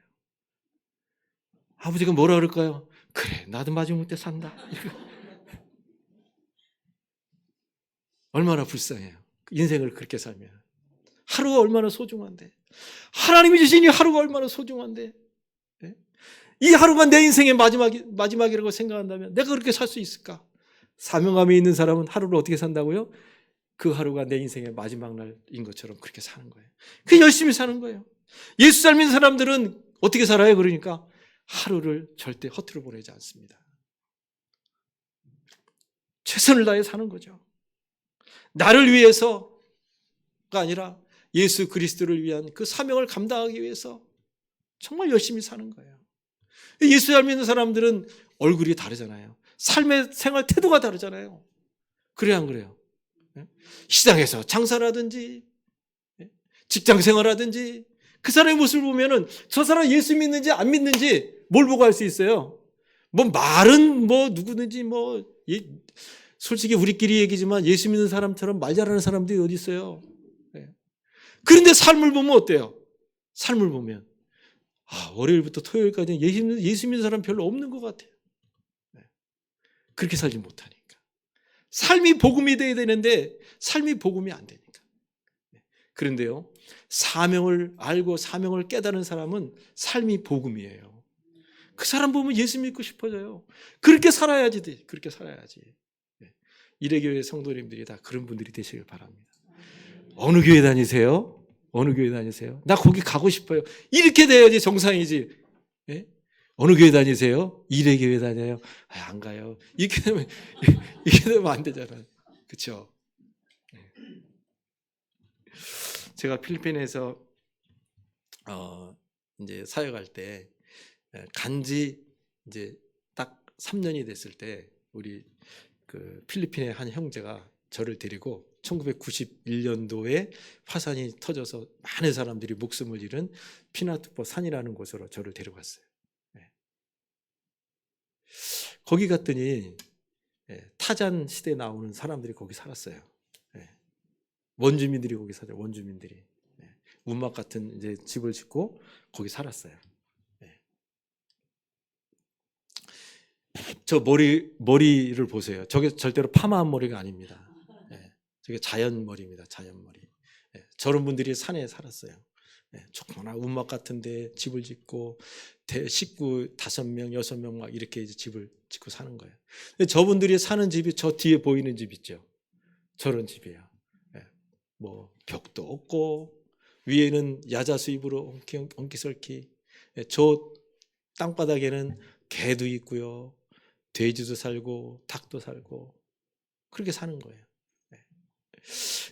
아버지가 뭐라 그럴까요? 그래, 나도 마지못해 산다. 얼마나 불쌍해요. 인생을 그렇게 살면. 하루가 얼마나 소중한데. 하나님이 주신 이 하루가 얼마나 소중한데. 예? 이 하루가 내 인생의 마지막이라고 생각한다면 내가 그렇게 살 수 있을까? 사명감이 있는 사람은 하루를 어떻게 산다고요? 그 하루가 내 인생의 마지막 날인 것처럼 그렇게 사는 거예요. 그 열심히 사는 거예요. 예수 잘 믿는 사람들은 어떻게 살아요? 그러니까 하루를 절대 허투루 보내지 않습니다. 최선을 다해 사는 거죠. 나를 위해서가 아니라 예수 그리스도를 위한 그 사명을 감당하기 위해서 정말 열심히 사는 거예요. 예수 잘 믿는 사람들은 얼굴이 다르잖아요. 삶의 생활 태도가 다르잖아요. 그래요, 안 그래요? 시장에서 장사라든지 직장 생활하든지 그 사람의 모습을 보면은 저 사람 예수 믿는지 안 믿는지 뭘 보고 알 수 있어요? 뭐 말은 뭐 누구든지 뭐 솔직히 우리끼리 얘기지만 예수 믿는 사람처럼 말 잘하는 사람들이 어디 있어요? 그런데 삶을 보면 어때요? 삶을 보면 월요일부터 토요일까지 예수 믿는 사람 별로 없는 것 같아요. 그렇게 살지 못하니까. 삶이 복음이 돼야 되는데 삶이 복음이 안 되니까. 그런데요, 사명을 알고 사명을 깨달은 사람은 삶이 복음이에요. 그 사람 보면 예수 믿고 싶어져요. 그렇게 살아야지. 그렇게 살아야지. 이래교회 성도님들이 다 그런 분들이 되시길 바랍니다. 어느 교회 다니세요? 어느 교회 다니세요? 나 거기 가고 싶어요. 이렇게 돼야지 정상이지. 예? 어느 교회 다니세요? 이래교회 다녀요. 안 가요. 이렇게 되면 안 되잖아요. 그렇죠? 제가 필리핀에서 이제 사역할 때 간지 이제 딱 3년이 됐을 때 우리 그 필리핀의 한 형제가 저를 데리고 1991년도에 화산이 터져서 많은 사람들이 목숨을 잃은 피나투포 산이라는 곳으로 저를 데려갔어요. 거기 갔더니 타잔 시대에 나오는 사람들이 거기 살았어요. 원주민들이 거기 살아요. 원주민들이 운막 같은 이제 집을 짓고 거기 살았어요. 저 머리를 보세요. 저게 절대로 파마한 머리가 아닙니다. 저게 자연 머리입니다. 자연 머리. 저런 분들이 산에 살았어요. 조그마한 운막 같은데 집을 짓고 식구 5명, 6명 막 이렇게 이제 집을 짓고 사는 거예요. 저분들이 사는 집이 저 뒤에 보이는 집 있죠. 저런 집이에요. 뭐 벽도 없고 위에는 야자수입으로 엉키설키. 저 땅바닥에는 개도 있고요, 돼지도 살고 닭도 살고 그렇게 사는 거예요.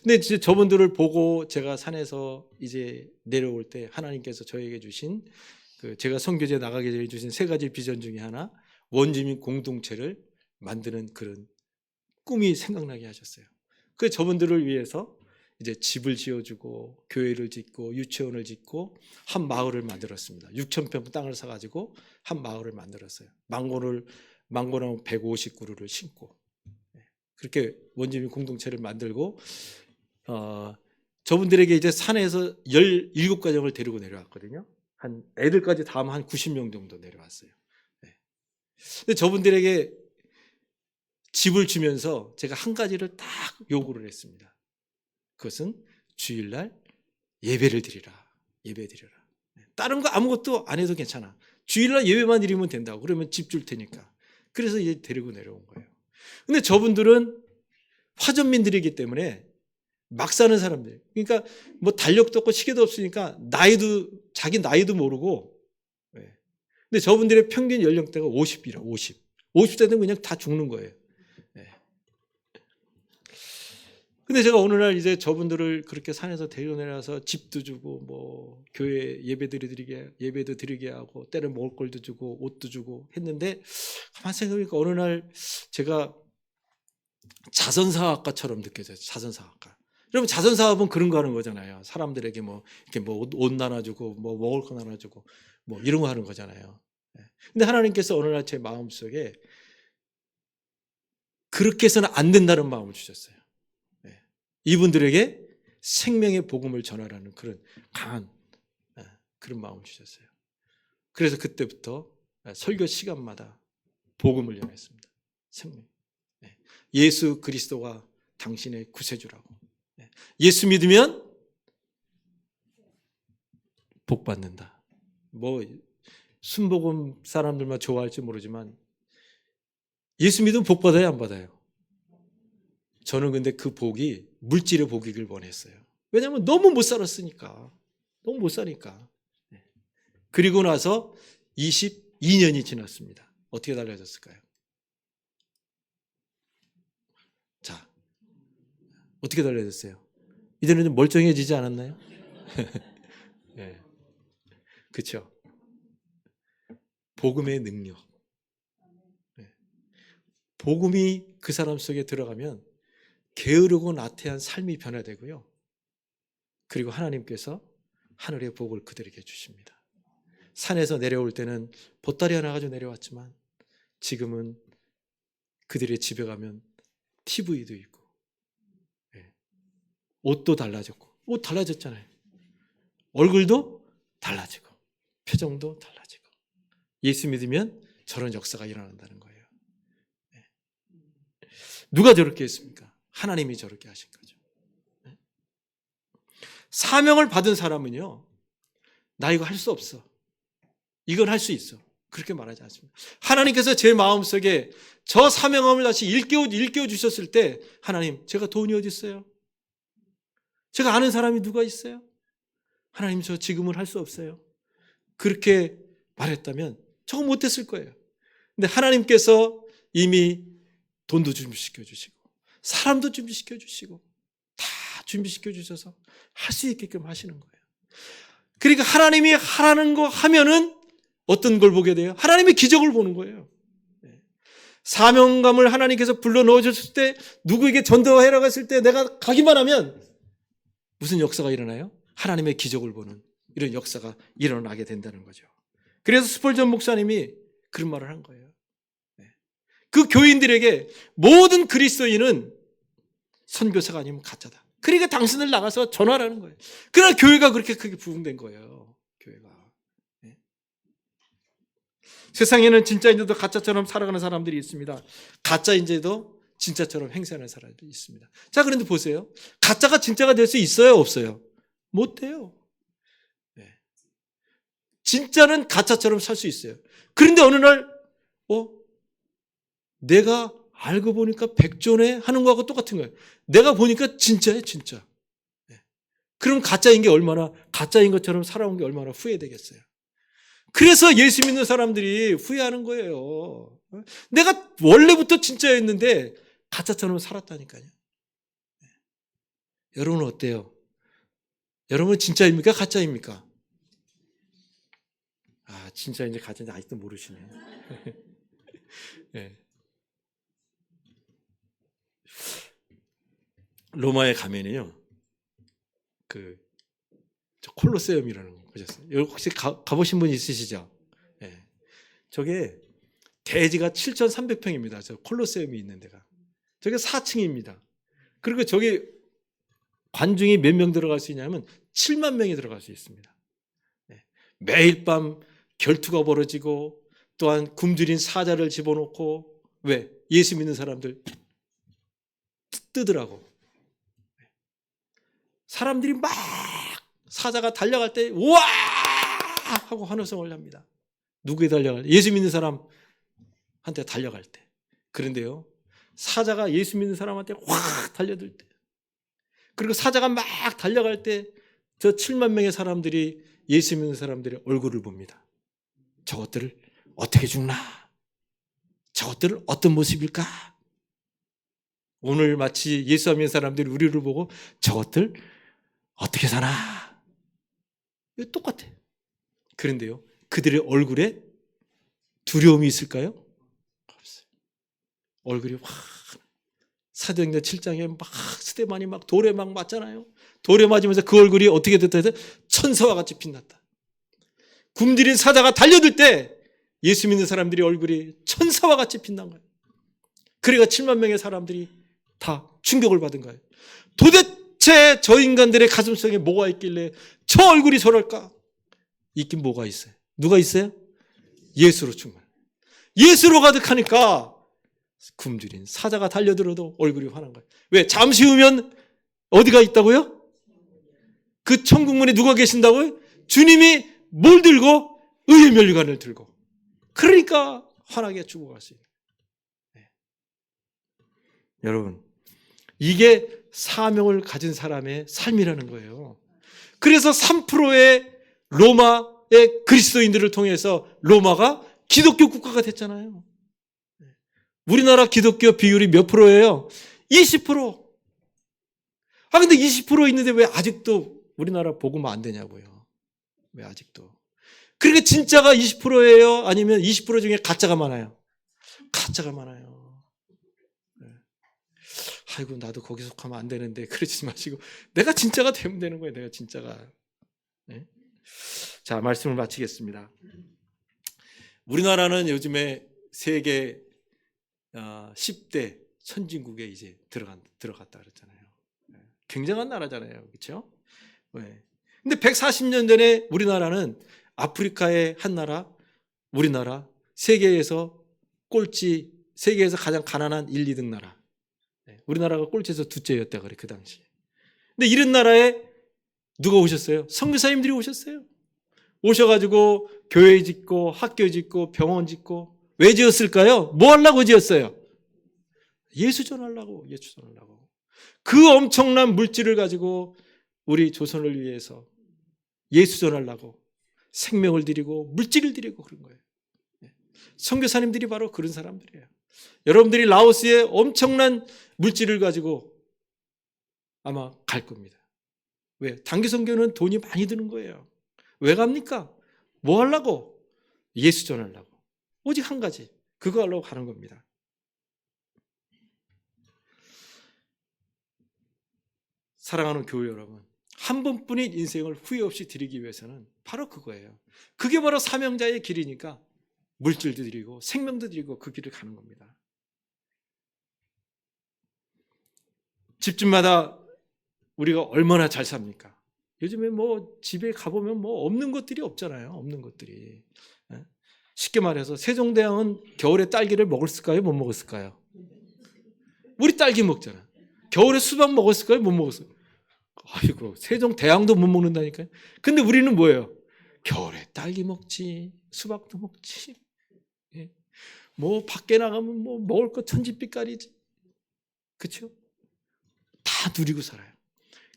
근데 이제 저분들을 보고 제가 산에서 이제 내려올 때 하나님께서 저에게 주신 그 제가 선교제 나가게 해주신 3가지 비전 중에 하나, 원주민 공동체를 만드는 그런 꿈이 생각나게 하셨어요. 그 저분들을 위해서 이제 집을 지어주고 교회를 짓고 유치원을 짓고 한 마을을 만들었습니다. 6,000평 땅을 사가지고 한 마을을 만들었어요. 망고나무 150그루를 심고 그렇게 원주민 공동체를 만들고 저분들에게 이제 산에서 17가정을 데리고 내려왔거든요. 한 애들까지 다 하면 한 90명 정도 내려왔어요. 근데 저분들에게 집을 주면서 제가 한 가지를 딱 요구를 했습니다. 그것은 주일날 예배를 드리라. 예배 드리라. 다른 거 아무것도 안 해도 괜찮아. 주일날 예배만 드리면 된다고. 그러면 집 줄 테니까. 그래서 이제 데리고 내려온 거예요. 근데 저분들은 화전민들이기 때문에 막 사는 사람들. 그러니까 뭐 달력도 없고 시계도 없으니까 자기 나이도 모르고. 근데 저분들의 평균 연령대가 50이라 50. 50대는 그냥 다 죽는 거예요. 근데 제가 어느 날 이제 저분들을 그렇게 산에서 데려내려서 집도 주고 뭐 교회 예배도 드리게 하고 때는 먹을 걸도 주고 옷도 주고 했는데 가만 생각해보니까 어느 날 제가 자선사업가처럼 느껴져요. 자선사업가. 여러분 자선사업은 그런 거 하는 거잖아요. 사람들에게 뭐 이렇게 뭐 옷 나눠주고 뭐 먹을 거 나눠주고 뭐 이런 거 하는 거잖아요. 근데 하나님께서 어느 날 제 마음속에 그렇게 해서는 안 된다는 마음을 주셨어요. 이분들에게 생명의 복음을 전하라는 그런 강한 그런 마음을 주셨어요. 그래서 그때부터 설교 시간마다 복음을 전했습니다. 생명. 예수 그리스도가 당신의 구세주라고. 예수 믿으면 복 받는다. 뭐 순복음 사람들만 좋아할지 모르지만 예수 믿으면 복 받아요, 안 받아요? 저는 근데 그 복이 물질의 복이길 원했어요. 왜냐하면 너무 못 살았으니까. 너무 못 사니까. 그리고 나서 22년이 지났습니다. 어떻게 달라졌을까요? 자, 어떻게 달라졌어요? 이제는 좀 멀쩡해지지 않았나요? 네. 그렇죠. 복음의 능력. 네. 복음이 그 사람 속에 들어가면 게으르고 나태한 삶이 변화되고요. 그리고 하나님께서 하늘의 복을 그들에게 주십니다. 산에서 내려올 때는 보따리 하나 가지고 내려왔지만 지금은 그들의 집에 가면 TV도 있고 옷도 달라졌고, 옷 달라졌잖아요. 얼굴도 달라지고 표정도 달라지고. 예수 믿으면 저런 역사가 일어난다는 거예요. 누가 저렇게 했습니까? 하나님이 저렇게 하신 거죠. 사명을 받은 사람은요, 나 이거 할 수 없어, 이건 할 수 있어, 그렇게 말하지 않습니다. 하나님께서 제 마음속에 저 사명함을 다시 일깨워 주셨을 때, 하나님, 제가 돈이 어디 있어요? 제가 아는 사람이 누가 있어요? 하나님, 저 지금은 할 수 없어요. 그렇게 말했다면 저거 못했을 거예요. 근데 하나님께서 이미 돈도 준비시켜 주시고 사람도 준비시켜 주시고 다 준비시켜 주셔서 할 수 있게끔 하시는 거예요. 그러니까 하나님이 하라는 거 하면은 어떤 걸 보게 돼요? 하나님의 기적을 보는 거예요. 사명감을 하나님께서 불러 넣어줬을 때, 누구에게 전도하러 갔을 때 내가 가기만 하면 무슨 역사가 일어나요? 하나님의 기적을 보는 이런 역사가 일어나게 된다는 거죠. 그래서 스펄전 목사님이 그런 말을 한 거예요. 그 교인들에게 모든 그리스도인은 선교사가 아니면 가짜다. 그러니까 당신을 나가서 전하라는 거예요. 그러나 교회가 그렇게 크게 부흥된 거예요. 교회가. 세상에는 진짜인데도 가짜처럼 살아가는 사람들이 있습니다. 가짜인데도 진짜처럼 행세하는 사람들이 있습니다. 자, 그런데 보세요. 가짜가 진짜가 될 수 있어요, 없어요? 못 돼요. 진짜는 가짜처럼 살 수 있어요. 그런데 어느 날 내가 알고 보니까 백조네 하는 거하고 똑같은 거예요. 내가 보니까 진짜예요, 진짜. 그럼 가짜인 게 얼마나, 가짜인 것처럼 살아온 게 얼마나 후회되겠어요. 그래서 예수 믿는 사람들이 후회하는 거예요. 내가 원래부터 진짜였는데 가짜처럼 살았다니까요. 여러분은 어때요? 여러분은 진짜입니까? 가짜입니까? 아, 진짜인지 가짜인지 아직도 모르시네요. 네. 로마에 가면요, 콜로세움이라는 거 보셨어요? 혹시 가보신 분 있으시죠? 네. 저게 대지가 7,300평입니다. 저 콜로세움이 있는 데가. 저게 4층입니다. 그리고 저기 관중이 몇 명 들어갈 수 있냐면 7만 명이 들어갈 수 있습니다. 네. 매일 밤 결투가 벌어지고, 또한 굶주린 사자를 집어넣고, 왜? 예수 믿는 사람들 뜨더라고. 사람들이 막 사자가 달려갈 때 우와 하고 환호성을 합니다. 누구에 달려갈 때? 예수 믿는 사람한테 달려갈 때. 그런데요, 사자가 예수 믿는 사람한테 확 달려들 때, 그리고 사자가 막 달려갈 때 저 7만 명의 사람들이 예수 믿는 사람들의 얼굴을 봅니다. 저것들을 어떻게 죽나? 저것들은 어떤 모습일까? 오늘 마치 예수 믿는 사람들이 우리를 보고 저것들 어떻게 사나? 이거 똑같아. 그런데요, 그들의 얼굴에 두려움이 있을까요? 없어요. 얼굴이 확, 사도행전 7장에 막 스데반이 막 돌에 막 맞잖아요. 돌에 맞으면서 그 얼굴이 어떻게 됐다 해서 천사와 같이 빛났다. 굶주린 사자가 달려들 때 예수 믿는 사람들이 얼굴이 천사와 같이 빛난 거예요. 그러니까 7만 명의 사람들이 다 충격을 받은 거예요. 도대체 저 인간들의 가슴속에 뭐가 있길래 저 얼굴이 저럴까? 있긴 뭐가 있어요? 누가 있어요? 예수로 충만. 예수로 가득하니까 굶주린 사자가 달려들어도 얼굴이 환한 거예요. 왜? 잠시 후면 어디가 있다고요? 그 천국문에 누가 계신다고요? 주님이 뭘 들고? 의의 멸관을 들고. 그러니까 환하게 죽어갈 수 있는. 네. 여러분, 이게 사명을 가진 사람의 삶이라는 거예요. 그래서 3%의 로마의 그리스도인들을 통해서 로마가 기독교 국가가 됐잖아요. 우리나라 기독교 비율이 몇 프로예요? 20%. 아, 근데 20% 있는데 왜 아직도 우리나라 복음 안 되냐고요. 왜 아직도. 그러니까 진짜가 20%예요? 아니면 20% 중에 가짜가 많아요? 가짜가 많아요. 네. 아이고, 나도 거기 속하면 안 되는데 그러지 마시고 내가 진짜가 되면 되는 거예요. 내가 진짜가. 네? 자, 말씀을 마치겠습니다. 우리나라는 요즘에 세계 10대 선진국에 이제 들어갔다 그랬잖아요. 굉장한 나라잖아요. 그렇죠? 네. 근데 140년 전에 우리나라는 아프리카의 한 나라, 우리나라, 세계에서 꼴찌, 세계에서 가장 가난한 1, 2등 나라. 우리나라가 꼴찌에서 둘째였다 그래, 그 당시. 근데 이런 나라에 누가 오셨어요? 선교사님들이 오셨어요. 오셔가지고 교회 짓고 학교 짓고 병원 짓고 왜 지었을까요? 뭐 하려고 지었어요? 예수 전하려고, 예수 전하려고. 그 엄청난 물질을 가지고 우리 조선을 위해서 예수 전하려고 생명을 드리고 물질을 드리고 그런 거예요. 선교사님들이 바로 그런 사람들이에요. 여러분들이 라오스에 엄청난 물질을 가지고 아마 갈 겁니다. 왜? 단기 선교는 돈이 많이 드는 거예요. 왜 갑니까? 뭐 하려고? 예수 전하려고. 오직 한 가지. 그거 하려고 가는 겁니다. 사랑하는 교회 여러분, 한 번뿐인 인생을 후회 없이 드리기 위해서는 바로 그거예요. 그게 바로 사명자의 길이니까 물질도 드리고 생명도 드리고 그 길을 가는 겁니다. 집집마다 우리가 얼마나 잘 삽니까? 요즘에 뭐 집에 가보면 뭐 없는 것들이 없잖아요. 없는 것들이. 쉽게 말해서 세종대왕은 겨울에 딸기를 먹었을까요? 못 먹었을까요? 우리 딸기 먹잖아. 겨울에 수박 먹었을까요? 못 먹었어요. 아이고, 세종대왕도 못 먹는다니까요. 근데 우리는 뭐예요? 겨울에 딸기 먹지, 수박도 먹지. 뭐 밖에 나가면 뭐 먹을 거 천지빛깔이지. 그렇죠? 다 누리고 살아요.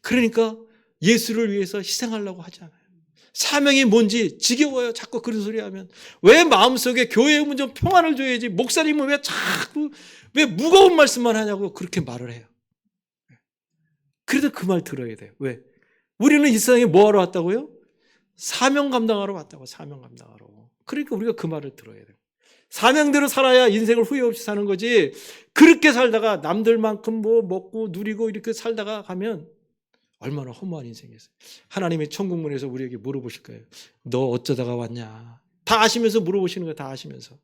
그러니까 예수를 위해서 희생하려고 하지 않아요. 사명이 뭔지 지겨워요. 자꾸 그런 소리 하면. 왜 마음속에 교회에 좀 평안을 줘야지. 목사님은 왜 자꾸 왜 무거운 말씀만 하냐고 그렇게 말을 해요. 그래도 그 말 들어야 돼요. 왜? 우리는 이 세상에 뭐 하러 왔다고요? 사명 감당하러 왔다고. 사명 감당하러. 그러니까 우리가 그 말을 들어야 돼요. 사명대로 살아야 인생을 후회 없이 사는 거지. 그렇게 살다가 남들만큼 뭐 먹고 누리고 이렇게 살다가 가면 얼마나 허무한 인생이었어요. 하나님이 천국문에서 우리에게 물어보실 거예요. 너 어쩌다가 왔냐? 다 아시면서 물어보시는 거예요. 다 아시면서.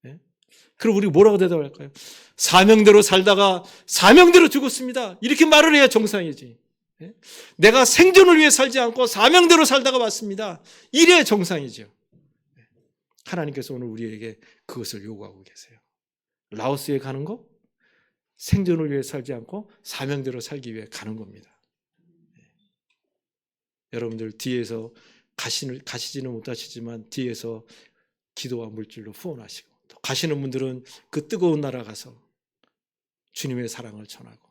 예? 그럼 우리 뭐라고 대답할까요? 사명대로 살다가 사명대로 죽었습니다. 이렇게 말을 해야 정상이지. 예? 내가 생존을 위해 살지 않고 사명대로 살다가 왔습니다. 이래야 정상이죠. 하나님께서 오늘 우리에게 그것을 요구하고 계세요. 라오스에 가는 거 생존을 위해 살지 않고 사명대로 살기 위해 가는 겁니다. 여러분들 뒤에서 가시지는 못하시지만 뒤에서 기도와 물질로 후원하시고 또 가시는 분들은 그 뜨거운 나라 가서 주님의 사랑을 전하고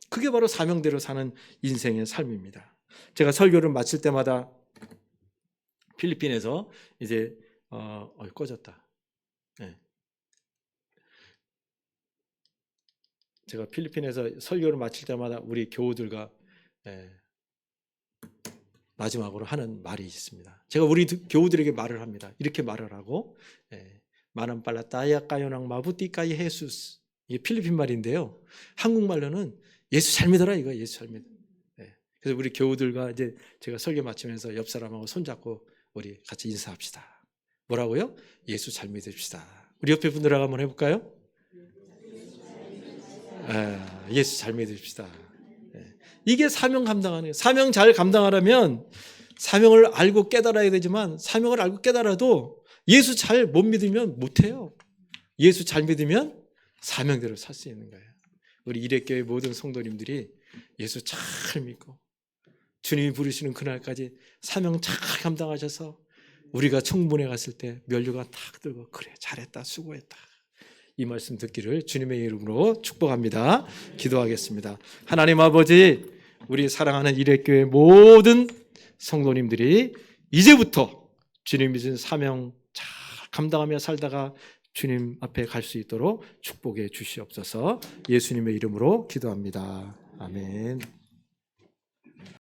그게 바로 사명대로 사는 인생의 삶입니다. 제가 설교를 마칠 때마다 필리핀에서 이제 꺼졌다. 네. 제가 필리핀에서 설교를 마칠 때마다 우리 교우들과 마지막으로 하는 말이 있습니다. 제가 우리 교우들에게 말을 합니다. 이렇게 말을 하고 마남팔라따야 까요낭 마부띠까이 헤수스 이게 필리핀 말인데요. 한국말로는 예수 잘 믿어라 이거 예수 잘 믿어. 그래서 우리 교우들과 이제 제가 설교 마치면서 옆 사람하고 손잡고 우리 같이 인사합시다. 뭐라고요? 예수 잘 믿읍시다. 우리 옆에 분들하고 한번 해볼까요? 예수 잘 믿읍시다. 이게 사명 감당하는 거예요. 사명 잘 감당하려면 사명을 알고 깨달아야 되지만 사명을 알고 깨달아도 예수 잘 못 믿으면 못해요. 예수 잘 믿으면 사명대로 살 수 있는 거예요. 우리 이레교회 모든 성도님들이 예수 잘 믿고 주님이 부르시는 그날까지 사명 잘 감당하셔서 우리가 청문회 갔을 때 면류관 탁 들고 그래 잘했다 수고했다 이 말씀 듣기를 주님의 이름으로 축복합니다. 기도하겠습니다. 하나님 아버지, 우리 사랑하는 일회교회 모든 성도님들이 이제부터 주님이 주신 사명 잘 감당하며 살다가 주님 앞에 갈 수 있도록 축복해 주시옵소서. 예수님의 이름으로 기도합니다. 아멘.